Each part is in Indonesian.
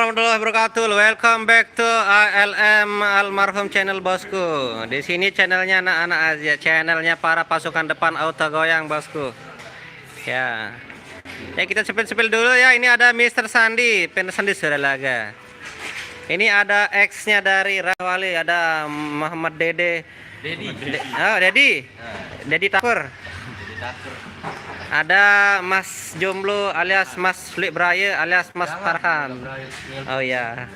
warahmatullahi wabarakatuh. Welcome back to ALM Almarhum Channel bosku. Di sini channelnya anak-anak Asia, channelnya para pasukan depan auto goyang bosku. Ya, kita sepil dulu ya. Ini ada Mr. Sandi, Sandi Suralaga. Ini ada X-nya dari Rawali, ada Muhammad Dede. Dedi Takur. Ada Mas Jomblo alias Mas Flik Braya alias Mas Farhan. Oh ya.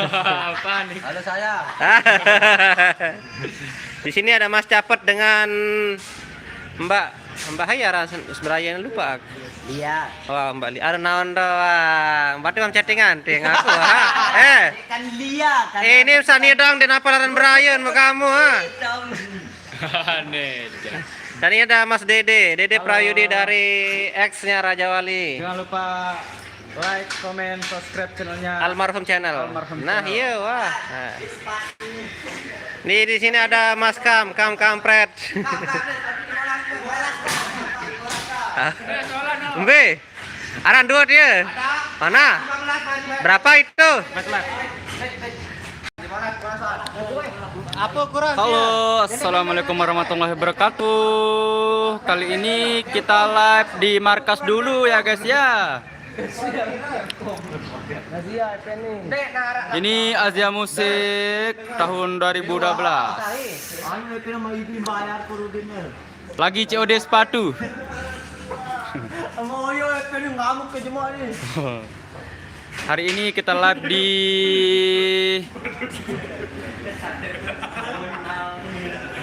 Apa nih? Halo saya. Di sini ada Mas Capet dengan Mbak Hayara Braya, lupa. Iya. Wah, Mbak Li. Ada naon doang. Berarti mam chattingan ting aku. Kan Lia kan. Ini Sani dong dan apalaran Brian kamu Aneh. Dan ini ada Mas Dede Prayudi dari X-nya Raja Wali. Jangan lupa like, comment, subscribe channelnya Almarhum Channel. Nah, Channel. iya wah. Nah. Nih di sini ada Mas Kampret. Mbe. Aran dua dia. Mana? Berapa itu? Apa kurang? Halo, assalamualaikum warahmatullahi wabarakatuh. Kali ini kita live di markas dulu ya guys ya. Ini Asia Musik tahun 2012. Lagi COD sepatu. Hari ini kita live di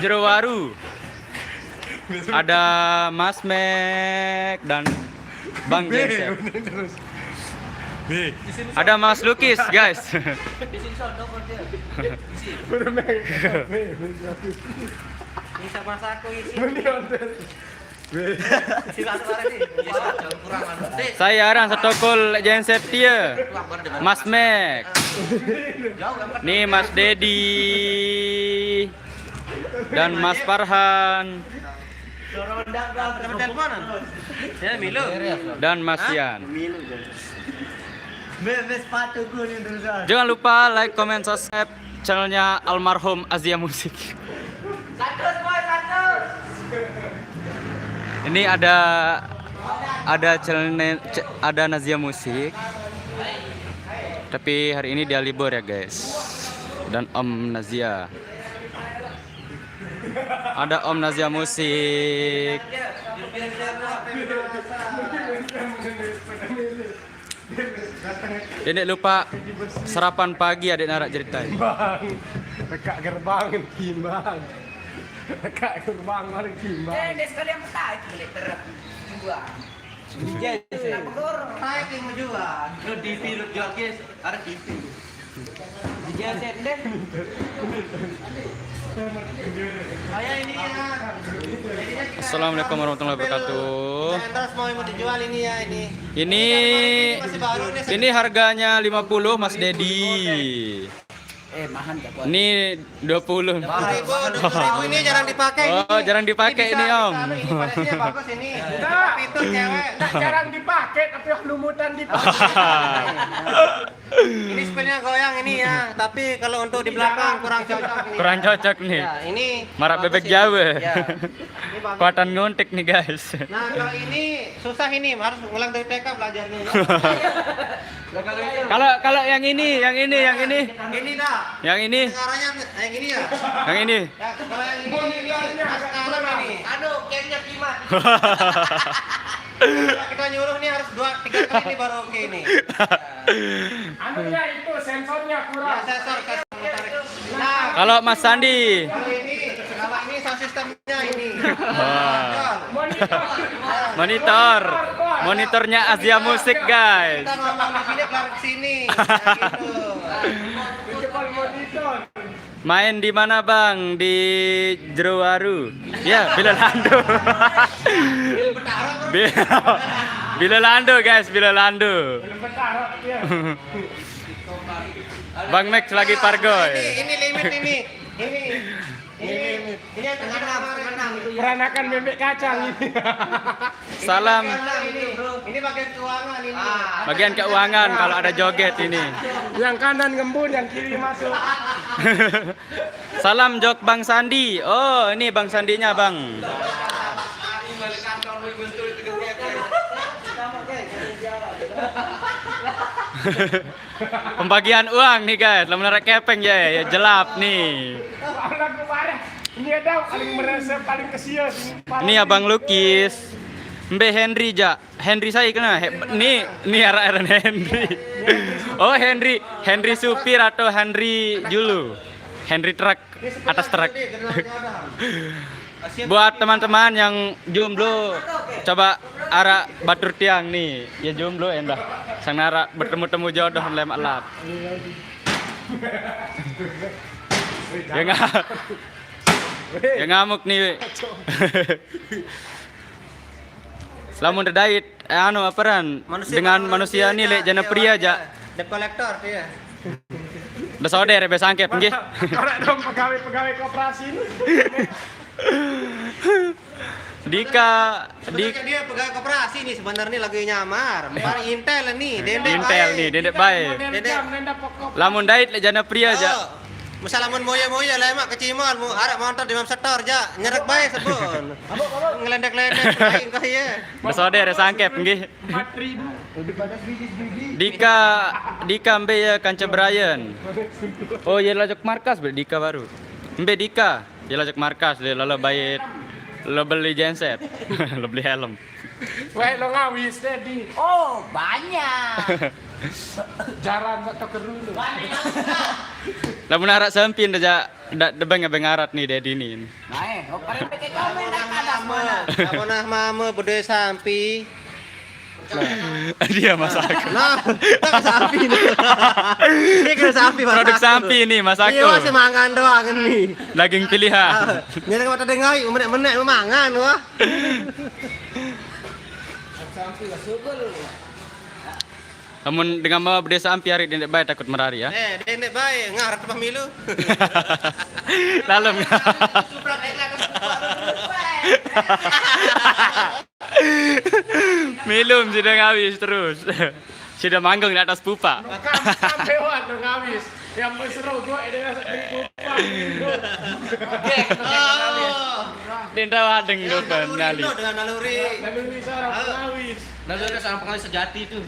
Jerowaru. Ada Mas Mek dan Bang Jensep. Ada Mas Lukis, guys. Bisa masak isi. Saya Aran Setokol Jensep dia. Mas Mek. Nih Mas Dedi dan Mas Farhan Ya, Milo. dan Mas Yan. Sepatu gue nih terus. Jangan lupa like, comment, subscribe channelnya Almarhum Asia Musik. Ini ada channel ada Nazia Musik. Tapi hari ini dia libur ya guys. Dan Om Nazia. Ada Om Nazia Musik. Dedek lupa sarapan pagi adik narak ceritain. Bang, dekat gerbang timbang. Dekat gerbang mari timbang. Ini sekalian petai liter. Dua. Naik yang mau jual. Lu TV lu jual guys, ada TV. Digeser deh. Saya ini ya. Assalamualaikum warahmatullahi wabarakatuh. Terus mau dijual ini ya ini. Ini Masih baru nih. ini harganya 50 Mas Dedi. Mahan gak buat. Ini 20. 20.000 ini jarang dipakai. Oh, jarang dipakai ini, Om. Ini padatnya bagus ini. Tapi itu cewek. Jarang dipakai tapi lumutan dipakai. Ini spillnya goyang ini ya. Tapi kalau untuk di belakang kurang cocok ini. Kurang cocok nih. Ya, ini Marak bagus bebek ini. Jawa. Ya. Ini bagus. Kuatan ngontek nih guys. Nah, kalau ini susah ini, harus ngulang dari TK belajarnya. Ya. Kalau yang ini. Ini dah. Yang ini. Caranya yang ini ya. Yang ini. Ya, kalau yang ini sekarang ini. Aduh, kayaknya kimat. Kita nyuruh nih harus 2-3 kali ini baru oke ini. Anunya itu sensornya Ya, kurang. sensor kasih tarik. Nah, Kalau Mas Sandi. kalau ini sound systemnya ini. Wah. Monitor. Monitornya Asia Musik guys. Kita ngomong di sini keluar ke sini. Ya, gitu. Depan monitor. Main di mana Bang? Di Jerowaru. Ya, Bilolando. Bilolando guys, Bilolando. Bertarap dia. Bang Max lagi pargoy. Ini limit ini. Ini yang menang. Peranakan bebek kacang ini. Salam Ini bro. Ini bagian keuangan ini. Bagian keuangan kalau ada joget ini. Yang kanan ngembun, yang kiri masuk. Salam jok Bang Sandi. Oh, ini Bang Sandinya, Bang. Pembagian uang nih guys, lamun ada kepeng ya jelap nih. Orang kemarin, ini ada paling merasa paling kesias. Ini Abang Lukis. Mbe Henry Henry saya kena. Nih arah Henry. Oh Henry supir atau Henry Julu. Henry truk atas truk. Buat teman-teman yang jomblo, coba arah batur tiang nih. Ya jomblo endah. Sang nara bertemu-temu jodoh lemak lap. Ya ngamuk nih. Lamun dedait anu aperan dengan manusia nih lek jana pria aja. Debt collector dia. Da saudara be sangkep nggih. Orang dong pegawai koperasi ini. Dia pegawai koperasi nih sebenarnya lagi nyamar. Mari Intel nih, Intel nih, dedek bae. Lamun dait lek jana pria aja. Musalamun moya-moya lah emak kecimal mu arek motor di Mam Setor ja nyerek bae sebun. Ngelendek-lendek lain kah ya. Da saudara sangkep nggih. 4.000. Dika mbe ya kanca Brian. Oh ya lajak markas berarti Dika baru. Mbe Dika, ya lajak markas dia lalu bait lo beli genset. Lo beli helm. Wah, lo ngawis tadi. Oh, banyak. Jalan tak keru. Lamun harap sempin da beng ngarat nih dedi ini. Nah, oh, kalian pakai komen ada mana? Kamu mama bede sampi. Dia masak. Nah, tak sampi nih. Ini kan sampi Produk sampi nih Mas aku. Iya masih mangan doang nih. Daging pilihan. Nyerek mata dengai menek-menek mangan wah. Namun dengan bawa berdesa ampi hari dendek baik takut merari ya. Dendek baik ngarat pemilu. Lalu. Minum sudah ngawis terus. Sudah manggung di atas pupa. Kampewan lo ngawis. Yang berseru gue ada pupa. Denda wadeng tuh nali. Dengan naluri. Lalu seorang ngawis. Lalu ada seorang pengawis sejati itu.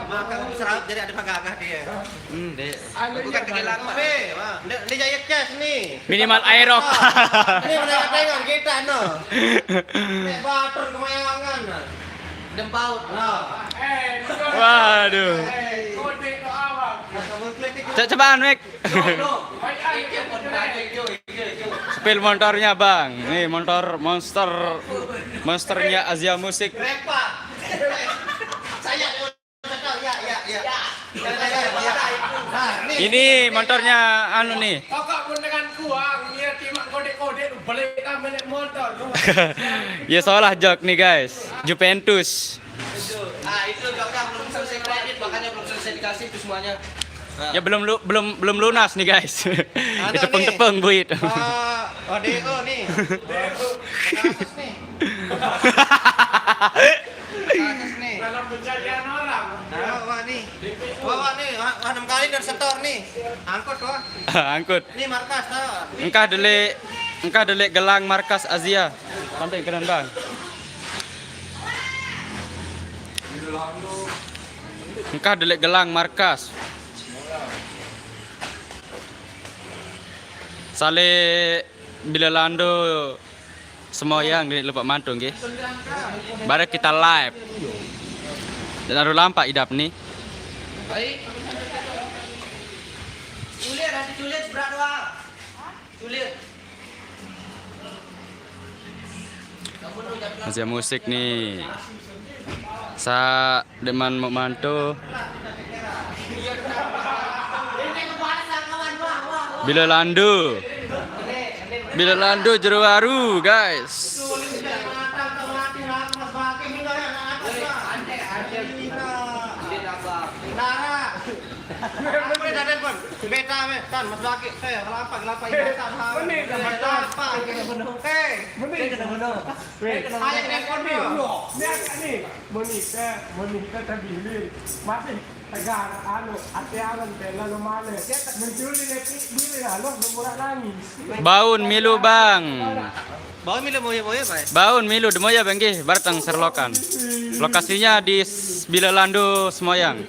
Maka serap jadi ada magagah dia. Dek. Bukan kehilangan. Ini jaya cash nih. Minimal aerok. Ini mereka tengok kita no. Batur kemayangan. Dempaut. Waduh. Kode lo awak. Cobaan Mek. Spill motornya Bang. Nih motor monsternya Asia Musik. Repa. Saya ya. Ini motornya anu nih. Kakak pun dengan kuang, dia timak kode-kode lu balik kamu motor. Ya salah jok nih guys. Juventus. Itu kakak belum selesai kredit, makanya belum selesai dikasih itu semuanya. Ya belum lunas nih guys. Itu tepeng buit. DO nih. Atas nih. Atas nih. Dalam pencarian orang. Wah nih. Wah nih, 6 kali dari setor nih. Angkut wah. Angkut. Ini markas tau. Engkah delik gelang markas Asia. Sampai keren Bang. Engkah delik gelang markas. Sale bila lando semoyang di lupa mantung nggih. Bareng kita live. Dan aru lampak idap nih. Baik. Culir, nanti culir seberat doang. Culir. Asia Musik nih. Sa deman mau mantu. Bila Lando jero waru guys. Boleh dadan pun. Beta me, kan mas laki. Kelapa ibadah. Benih, kelapa. Benih. Ayah telepon dia. Nih, menikah tadi ini masih tegar, hati-hati lalu mana? Mencuri diri lalu memurah nangis. Baun milu bang. Bawa milu moye Pak. Baun milu demoya bang gih bartang serlokan. Lokasinya di Bilalando Semoyang.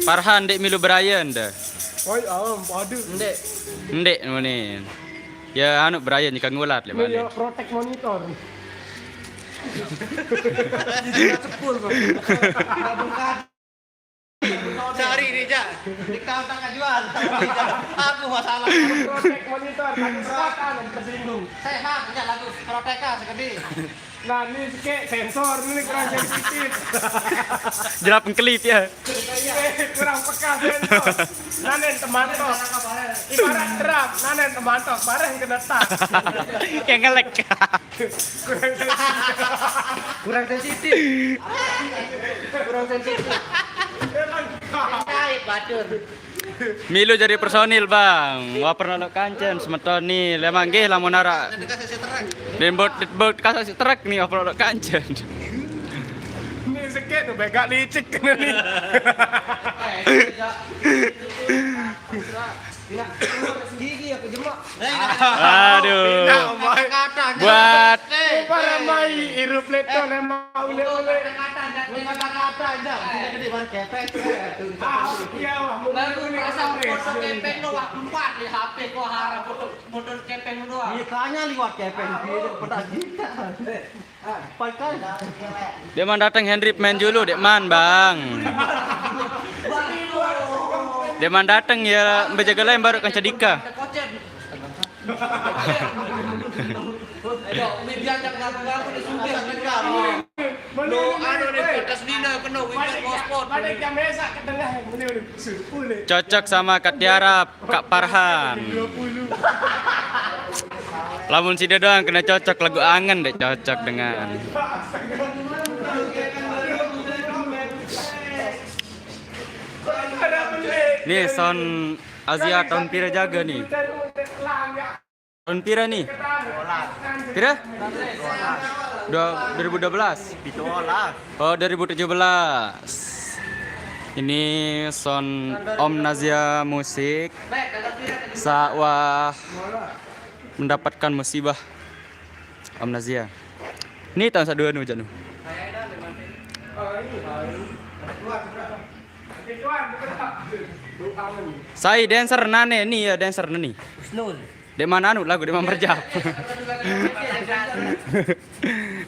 Farhan dek milu Brian dah. Oh, padu. Ndek nih. Ya anu Brian jika ngulat le balik. Protek monitor. Sehari ini Jak. Dikau tak jual. Aku masalah. Protek monitor, kaki selatan tersinggung. Sehat aja lagu proteka segede. Nah, ini kayak sensor ini kurang sensitif. Jelap klip ya. Kurang peka sensor. Nanen teman tok. Ibarat drum, nanen teman tok, bareng kena tak. Yang ngelek. Kurang sensitif. Kurang sensitif. Kait batur. Milu jadi personil bang. Wah pernah lo kancen semetoni. Lemang gih lamun nara. Dikasih terang. Dan buat kasih truk nih wah pernah lo kancen. Ini sikit tuh begak licik kena nih. Gigi aku jemak. Aduh. Kata Buat Para mai irup leto lemau ule-ule. kata aja. Gede banget kepek. Iya wah, Lalu ini asal foto kepeng lo wah empat di HP kok harap foto kepeng doang. Iklannya liwat kepek dia pernah kita. Pakai. dia man datang Henry main dulu dek man bang. Dia man datang ya menjaga lain baru kan cedika. Kocen. Ayo, media yang ngaku-ngaku di sumber kamu. Lo anu nih kertas dina kena wifi paspor. Balik jam mesak ke tengah. Ini udah sepuluh. Cocok sama Kak Tiara, Kak Farhan. 20. Lamun si dia doang kena cocok lagu angen deh cocok dengan. Nih sound Asia tahun pira jaga nih. Tahun pira nih? Pira? 2012. Oh 2017. Ini sound Om Nazia Musik. Sawah mendapatkan musibah Om Nazia. Ini tahun 22 janu. Saya dancer nane nih ya dancer nih. Dia mana anu lagu dia memperjap.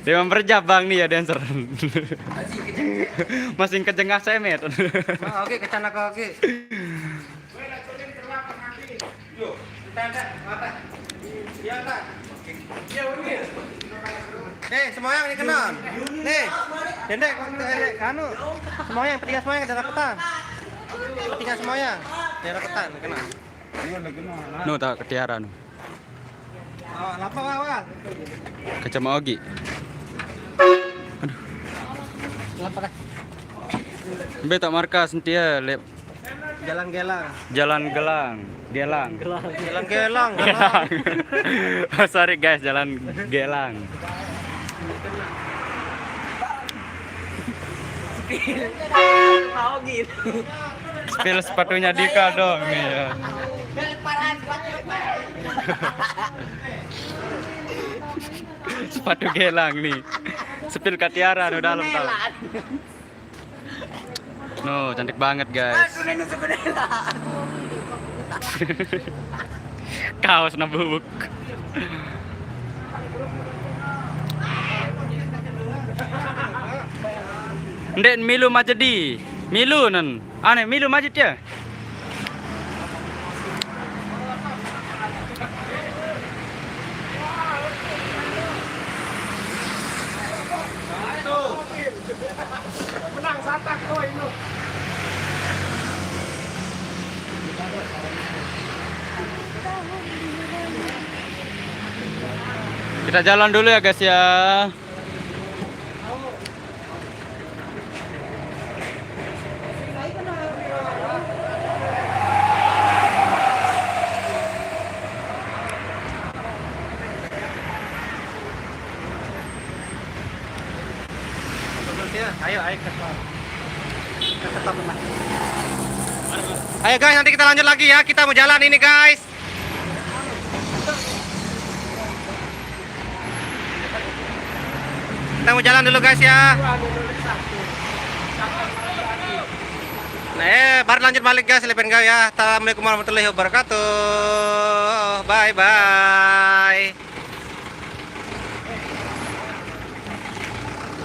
Dia memperjap bang nih ya dancer. Masih kejengah semet. Oke, kecana oke. Semoyang ini kenal. Nih, dendek, kanu. Semoyang, petiga semoyang daerah ketan. Petiga semoyang, daerah ketan, kenal. Nu tak ketiara nu. Oh, lapa wah. Kacama Ogi. Lapa dah. Beta markas sentia lep Jalan Gelang. jalan gelang. Gelang. Jalan Gelang. Gelang. Oh, sorry guys, jalan Gelang. Tahu gitu. Spill sepatunya Dika dong nih ya. Sepatu Gelang nih. Spill Katiara nu dalam tau. No, cantik banget guys. Kaos na bubuk. Ndek milu majedi. Milu nan. Ane milu majed ya. Menang satak kau itu. Kita jalan dulu ya guys ya. Ayo ke Ayo guys, nanti kita lanjut lagi ya. Kita mau jalan ini guys. Kita mau jalan dulu guys ya. Nah, baru lanjut balik guys, lepen ya. Assalamualaikum warahmatullahi wabarakatuh. Bye bye.